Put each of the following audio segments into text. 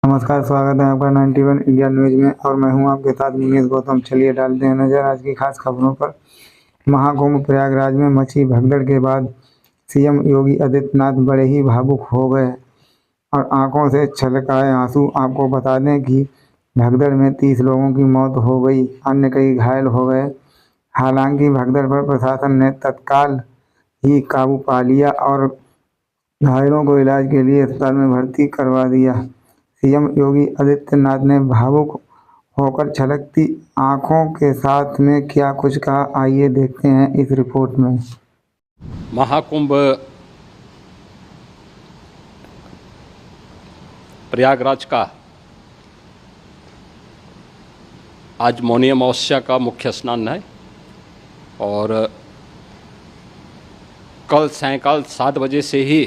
नमस्कार, स्वागत है आपका 91 इंडिया न्यूज में और मैं हूं आपके साथ मुनीष गौतम। चलिए डालते हैं नजर आज की खास खबरों पर। महाकुंभ प्रयागराज में मची भगदड़ के बाद सीएम योगी आदित्यनाथ बड़े ही भावुक हो गए और आंखों से छलक आए आंसू। आपको बता दें कि भगदड़ में 30 लोगों की मौत हो गई, अन्य कई घायल हो गए। हालांकि भगदड़ पर प्रशासन ने तत्काल ही काबू पा लिया और घायलों को इलाज के लिए अस्पताल में भर्ती करवा दिया। सीएम योगी आदित्यनाथ ने भावुक होकर छलकती आंखों के साथ में क्या कुछ कहा, आइए देखते हैं इस रिपोर्ट में। महाकुंभ प्रयागराज का आज मौनी अमावस्या का मुख्य स्नान है और कल सायंकाल 7 बजे से ही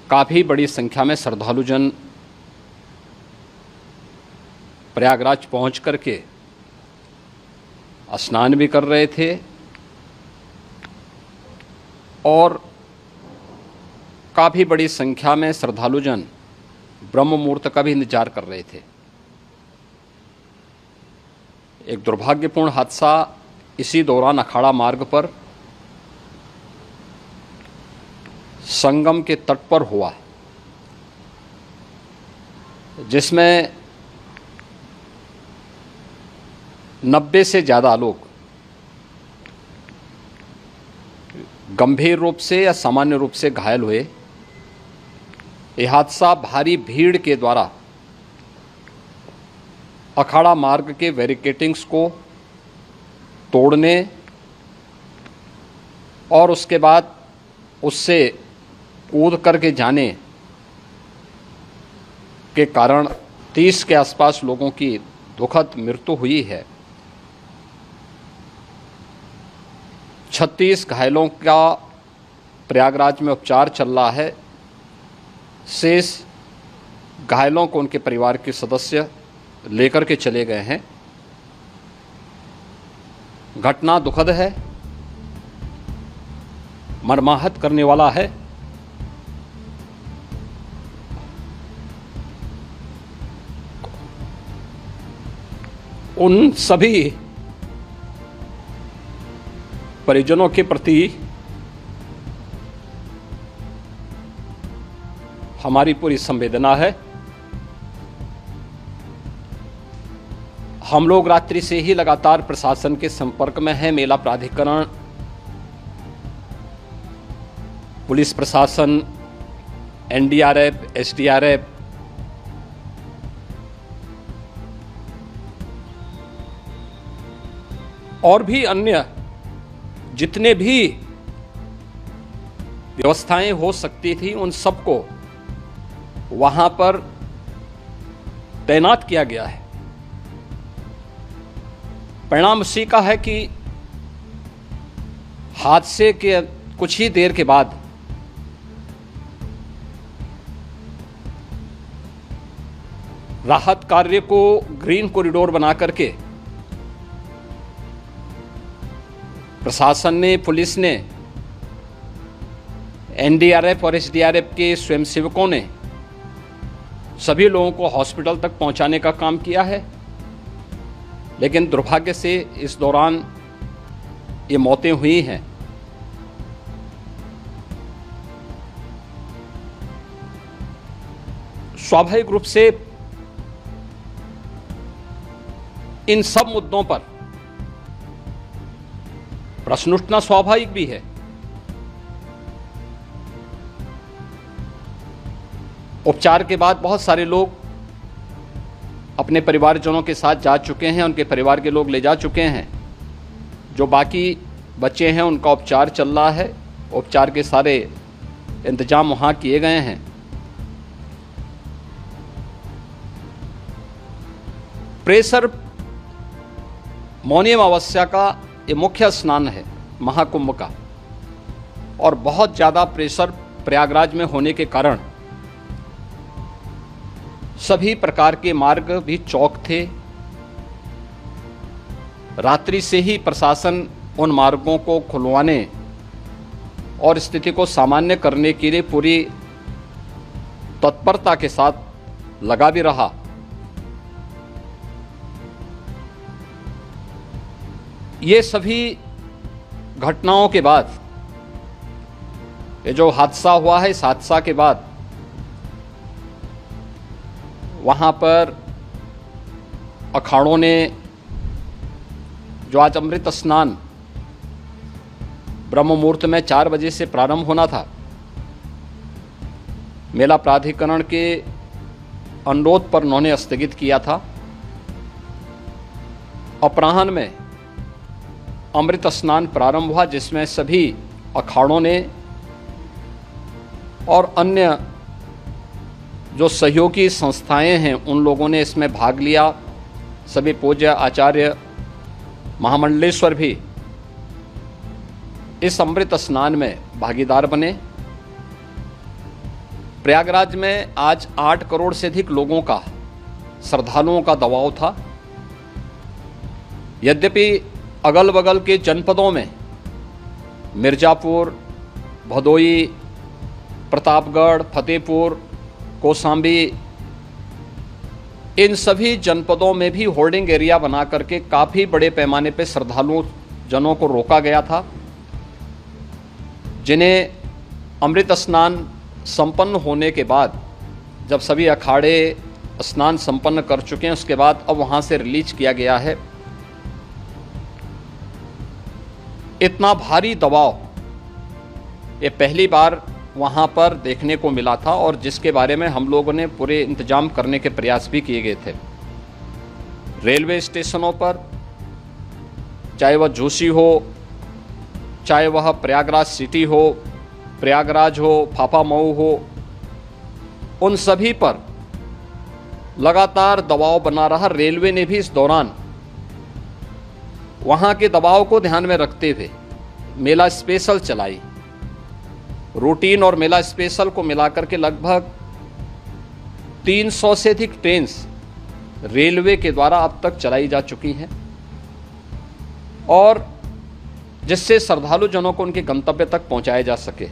काफ़ी बड़ी संख्या में श्रद्धालुजन प्रयागराज पहुंच करके स्नान भी कर रहे थे और काफ़ी बड़ी संख्या में श्रद्धालुजन ब्रह्म मुहूर्त का भी इंतजार कर रहे थे। एक दुर्भाग्यपूर्ण हादसा इसी दौरान अखाड़ा मार्ग पर संगम के तट पर हुआ, जिसमें 90 से ज़्यादा लोग गंभीर रूप से या सामान्य रूप से घायल हुए। यह हादसा भारी भीड़ के द्वारा अखाड़ा मार्ग के बैरिकेडिंग्स को तोड़ने और उसके बाद उससे कूद करके जाने के कारण 30 के आसपास लोगों की दुखद मृत्यु हुई है। 36 घायलों का प्रयागराज में उपचार चल रहा है। शेष घायलों को उनके परिवार के सदस्य लेकर के चले गए हैं। घटना दुखद है, मर्माहत करने वाला है। उन सभी परिजनों के प्रति हमारी पूरी संवेदना है। हम लोग रात्रि से ही लगातार प्रशासन के संपर्क में हैं। मेला प्राधिकरण, पुलिस प्रशासन, एनडीआरएफ, एसडीआरएफ और भी अन्य जितने भी व्यवस्थाएं हो सकती थी उन सबको वहां पर तैनात किया गया है। परिणाम इसी का है कि हादसे के कुछ ही देर के बाद राहत कार्य को ग्रीन कॉरिडोर बना करके प्रशासन ने, पुलिस ने, एनडीआरएफ और एसडीआरएफ के स्वयंसेवकों ने सभी लोगों को हॉस्पिटल तक पहुंचाने का काम किया है। लेकिन दुर्भाग्य से इस दौरान ये मौतें हुई हैं। स्वाभाविक रूप से इन सब मुद्दों पर प्रश्न उठना स्वाभाविक भी है। उपचार के बाद बहुत सारे लोग अपने परिवारजनों के साथ जा चुके हैं, उनके परिवार के लोग ले जा चुके हैं। जो बाकी बच्चे हैं उनका उपचार चल रहा है। उपचार के सारे इंतजाम वहाँ किए गए हैं। प्रेशर मौनी अमावस्या का ये मुख्य स्नान है महाकुंभ का, और बहुत ज़्यादा प्रेशर प्रयागराज में होने के कारण सभी प्रकार के मार्ग भी चौक थे। रात्रि से ही प्रशासन उन मार्गों को खुलवाने और स्थिति को सामान्य करने के लिए पूरी तत्परता के साथ लगा भी रहा। ये सभी घटनाओं के बाद, ये जो हादसा हुआ है, इस हादसा के बाद वहाँ पर अखाड़ों ने जो आज अमृत स्नान ब्रह्म मुहूर्त में 4 बजे से प्रारंभ होना था, मेला प्राधिकरण के अनुरोध पर उन्होंने स्थगित किया था। अपराह्न में अमृत स्नान प्रारंभ हुआ, जिसमें सभी अखाड़ों ने और अन्य जो सहयोगी संस्थाएं हैं उन लोगों ने इसमें भाग लिया। सभी पूज्य आचार्य महामंडलेश्वर भी इस अमृत स्नान में भागीदार बने। प्रयागराज में आज 8 करोड़ से अधिक लोगों का, श्रद्धालुओं का दबाव था। यद्यपि अगल बगल के जनपदों में मिर्जापुर, भदोई, प्रतापगढ़, फतेहपुर, कौशाम्बी, इन सभी जनपदों में भी होर्डिंग एरिया बना करके काफ़ी बड़े पैमाने पर श्रद्धालुओं जनों को रोका गया था, जिन्हें अमृत स्नान संपन्न होने के बाद, जब सभी अखाड़े स्नान संपन्न कर चुके हैं, उसके बाद अब वहाँ से रिलीज किया गया है। इतना भारी दबाव ये पहली बार वहाँ पर देखने को मिला था, और जिसके बारे में हम लोगों ने पूरे इंतजाम करने के प्रयास भी किए गए थे। रेलवे स्टेशनों पर, चाहे वह झूसी हो, चाहे वह प्रयागराज सिटी हो, प्रयागराज हो, फाफामऊ हो, उन सभी पर लगातार दबाव बना रहा। रेलवे ने भी इस दौरान वहाँ के दबाव को ध्यान में रखते हुए मेला स्पेशल चलाई। रूटीन और मेला स्पेशल को मिलाकर के लगभग 300 से अधिक ट्रेन रेलवे के द्वारा अब तक चलाई जा चुकी हैं, और जिससे श्रद्धालु जनों को उनके गंतव्य तक पहुंचाया जा सके।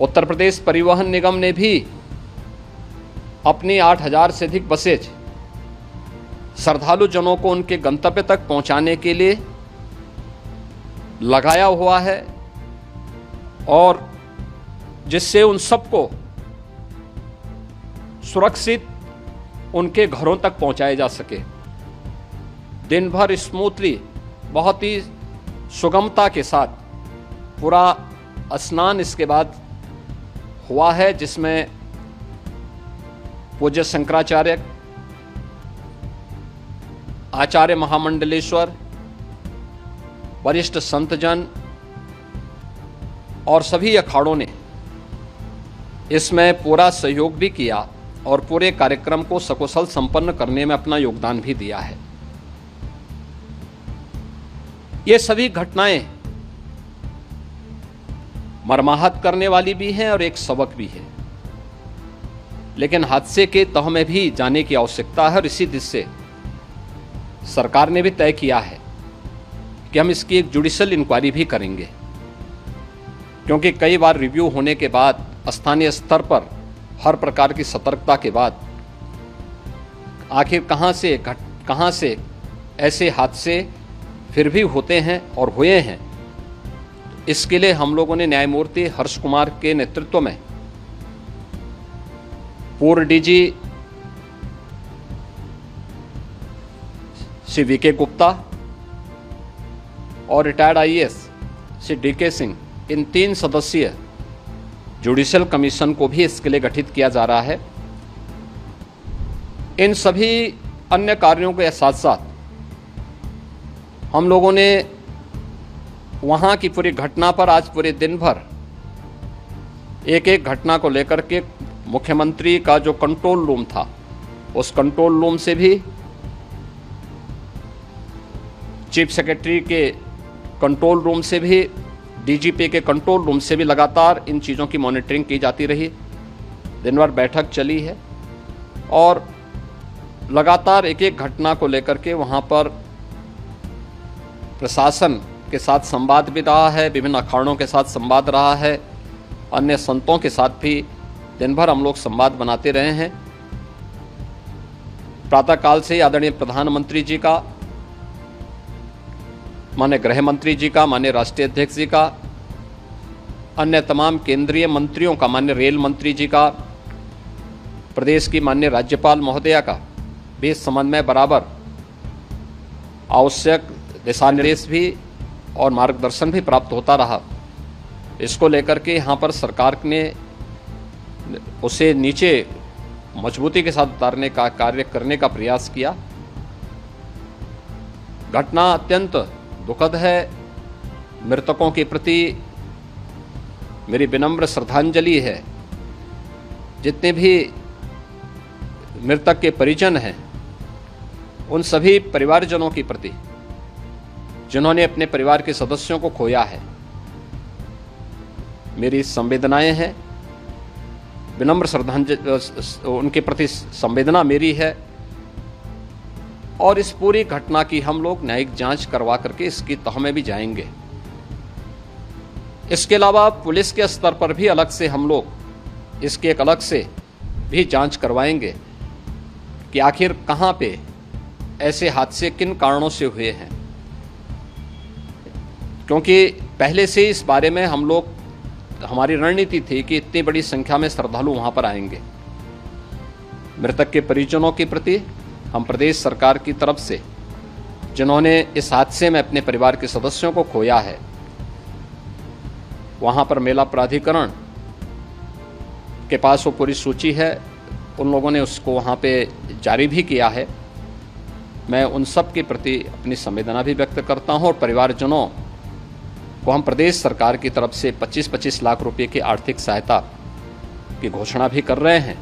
उत्तर प्रदेश परिवहन निगम ने भी अपनी 8000 से अधिक बसेज श्रद्धालु जनों को उनके गंतव्य तक पहुंचाने के लिए लगाया हुआ है, और जिससे उन सबको सुरक्षित उनके घरों तक पहुंचाया जा सके। दिन भर स्मूथली, बहुत ही सुगमता के साथ पूरा स्नान इसके बाद हुआ है, जिसमें पूज्य शंकराचार्य, आचार्य महामंडलेश्वर, वरिष्ठ संतजन और सभी अखाड़ों ने इसमें पूरा सहयोग भी किया और पूरे कार्यक्रम को सकुशल संपन्न करने में अपना योगदान भी दिया है। ये सभी घटनाएं मर्माहत करने वाली भी हैं और एक सबक भी है, लेकिन हादसे के तह में भी जाने की आवश्यकता है, और इसी दिशा से सरकार ने भी तय किया है कि हम इसकी एक जुडिशियल इंक्वायरी भी करेंगे, क्योंकि कई बार रिव्यू होने के बाद स्थानीय स्तर पर हर प्रकार की सतर्कता के बाद आखिर कहां से ऐसे हादसे फिर भी होते हैं और हुए हैं। इसके लिए हम लोगों ने न्यायमूर्ति हर्ष कुमार के नेतृत्व में पूर्व डीजी श्री वीके गुप्ता और retired IAS Shri DK Singh, इन 3 सदस्यीय जुडिशियल कमीशन को भी इसके लिए गठित किया जा रहा है। इन सभी अन्य कार्यों के साथ साथ हम लोगों ने वहाँ की पूरी घटना पर आज पूरे दिन भर एक एक घटना को लेकर के मुख्यमंत्री का जो कंट्रोल रूम था, उस कंट्रोल रूम से भी, चीफ सेक्रेटरी के कंट्रोल रूम से भी, डीजीपी के कंट्रोल रूम से भी लगातार इन चीज़ों की मॉनिटरिंग की जाती रही। दिन भर बैठक चली है और लगातार एक एक घटना को लेकर के वहाँ पर प्रशासन के साथ संवाद भी रहा है, विभिन्न अखाड़ों के साथ संवाद रहा है, अन्य संतों के साथ भी दिन भर हम लोग संवाद बनाते रहे हैं। प्रातःकाल से आदरणीय प्रधानमंत्री जी का, माननीय गृह मंत्री जी का, माननीय राष्ट्रीय अध्यक्ष जी का, अन्य तमाम केंद्रीय मंत्रियों का, माननीय रेल मंत्री जी का, प्रदेश की माननीय राज्यपाल महोदया का भी इस संबंध में बराबर आवश्यक दिशा निर्देश भी और मार्गदर्शन भी प्राप्त होता रहा। इसको लेकर के यहाँ पर सरकार ने उसे नीचे मजबूती के साथ उतारने का कार्य करने का प्रयास किया। घटना अत्यंत दुखद है। मृतकों के प्रति मेरी विनम्र श्रद्धांजलि है। जितने भी मृतक के परिजन हैं, उन सभी परिवारजनों के प्रति जिन्होंने अपने परिवार के सदस्यों को खोया है, मेरी संवेदनाएं हैं। विनम्र श्रद्धांजलि उनके प्रति संवेदना मेरी है। और इस पूरी घटना की हम लोग न्यायिक जांच करवा करके इसकी तह में भी जाएंगे। इसके अलावा पुलिस के स्तर पर भी अलग से हम लोग इसकी एक अलग से भी जांच करवाएंगे कि आखिर कहां पे ऐसे हादसे किन कारणों से हुए हैं, क्योंकि पहले से इस बारे में हम लोग, हमारी रणनीति थी कि इतनी बड़ी संख्या में श्रद्धालु वहां पर आएंगे। मृतक के परिजनों के प्रति हम प्रदेश सरकार की तरफ से, जिन्होंने इस हादसे में अपने परिवार के सदस्यों को खोया है, वहां पर मेला प्राधिकरण के पास वो पूरी सूची है, उन लोगों ने उसको वहां पे जारी भी किया है। मैं उन सब के प्रति अपनी संवेदना भी व्यक्त करता हूं और परिवारजनों को हम प्रदेश सरकार की तरफ से 25-25 लाख रुपए की आर्थिक सहायता की घोषणा भी कर रहे हैं।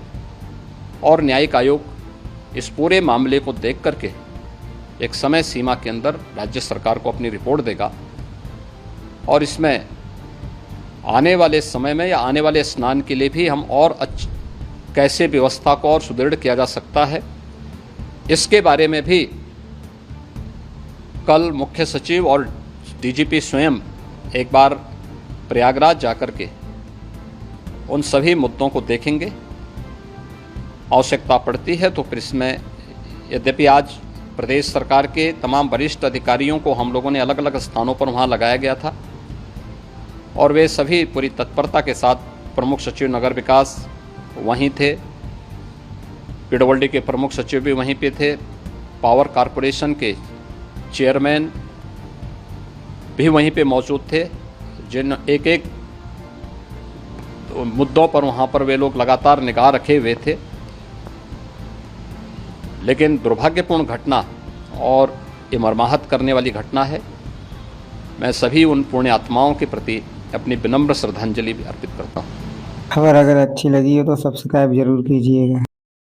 और न्यायिक आयोग इस पूरे मामले को देख करके एक समय सीमा के अंदर राज्य सरकार को अपनी रिपोर्ट देगा और इसमें आने वाले समय में या आने वाले स्नान के लिए भी हम और कैसे व्यवस्था को और सुदृढ़ किया जा सकता है, इसके बारे में भी कल मुख्य सचिव और डीजीपी स्वयं एक बार प्रयागराज जाकर के उन सभी मुद्दों को देखेंगे। आवश्यकता पड़ती है तो फिर इसमें, यद्यपि आज प्रदेश सरकार के तमाम वरिष्ठ अधिकारियों को हम लोगों ने अलग अलग स्थानों पर वहाँ लगाया गया था और वे सभी पूरी तत्परता के साथ, प्रमुख सचिव नगर विकास वहीं थे, पीडब्ल्यूडी के प्रमुख सचिव भी वहीं पे थे, पावर कॉरपोरेशन के चेयरमैन भी वहीं पे मौजूद थे, जिन एक एक मुद्दों पर वहाँ पर वे लोग लगातार निगाह रखे हुए थे। लेकिन दुर्भाग्यपूर्ण घटना और ये मर्माहत करने वाली घटना है। मैं सभी उन पुण्य आत्माओं के प्रति अपनी विनम्र श्रद्धांजलि भी अर्पित करता हूँ। खबर अगर अच्छी लगी हो तो सब्सक्राइब जरूर कीजिएगा।